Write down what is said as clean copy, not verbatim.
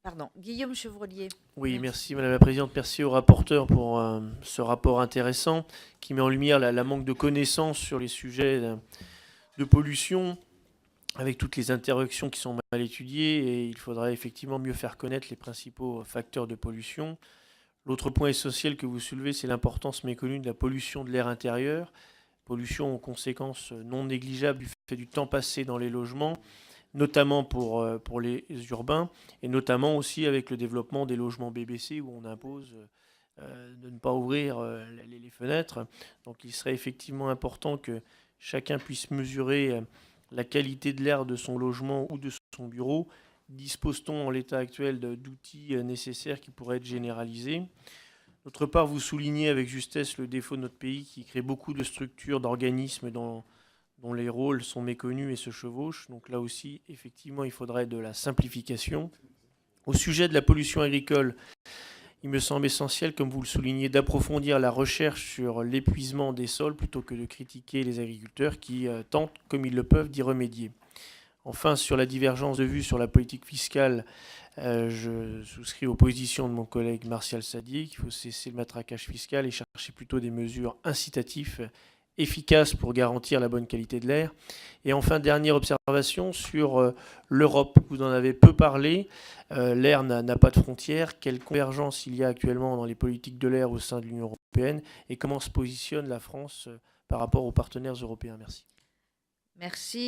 Pardon, Guillaume Chevrollier. Oui, merci Madame la Présidente, merci au rapporteur pour ce rapport intéressant qui met en lumière la manque de connaissances sur les sujets de pollution, avec toutes les interactions qui sont mal étudiées, et il faudrait effectivement mieux faire connaître les principaux facteurs de pollution. L'autre point essentiel que vous soulevez, c'est l'importance méconnue de la pollution de l'air intérieur, pollution aux conséquences non négligeables du fait du temps passé dans les logements, notamment pour les urbains, et notamment aussi avec le développement des logements BBC où on impose de ne pas ouvrir les fenêtres. Donc il serait effectivement important que chacun puisse mesurer la qualité de l'air de son logement ou de son bureau. Dispose-t-on en l'état actuel d'outils nécessaires qui pourraient être généralisés? D'autre part, vous soulignez avec justesse le défaut de notre pays qui crée beaucoup de structures, d'organismes dont les rôles sont méconnus et se chevauchent. Donc là aussi, effectivement, il faudrait de la simplification. Au sujet de la pollution agricole, il me semble essentiel, comme vous le soulignez, d'approfondir la recherche sur l'épuisement des sols plutôt que de critiquer les agriculteurs qui tentent, comme ils le peuvent, d'y remédier. Enfin, sur la divergence de vues sur la politique fiscale, je souscris aux positions de mon collègue Martial Sadier, qu'il faut cesser le matraquage fiscal et chercher plutôt des mesures incitatives efficaces pour garantir la bonne qualité de l'air. Et enfin, dernière observation sur l'Europe. Vous en avez peu parlé. L'air n'a pas de frontières. Quelle convergence il y a actuellement dans les politiques de l'air au sein de l'Union européenne et comment se positionne la France par rapport aux partenaires européens? Merci. Merci.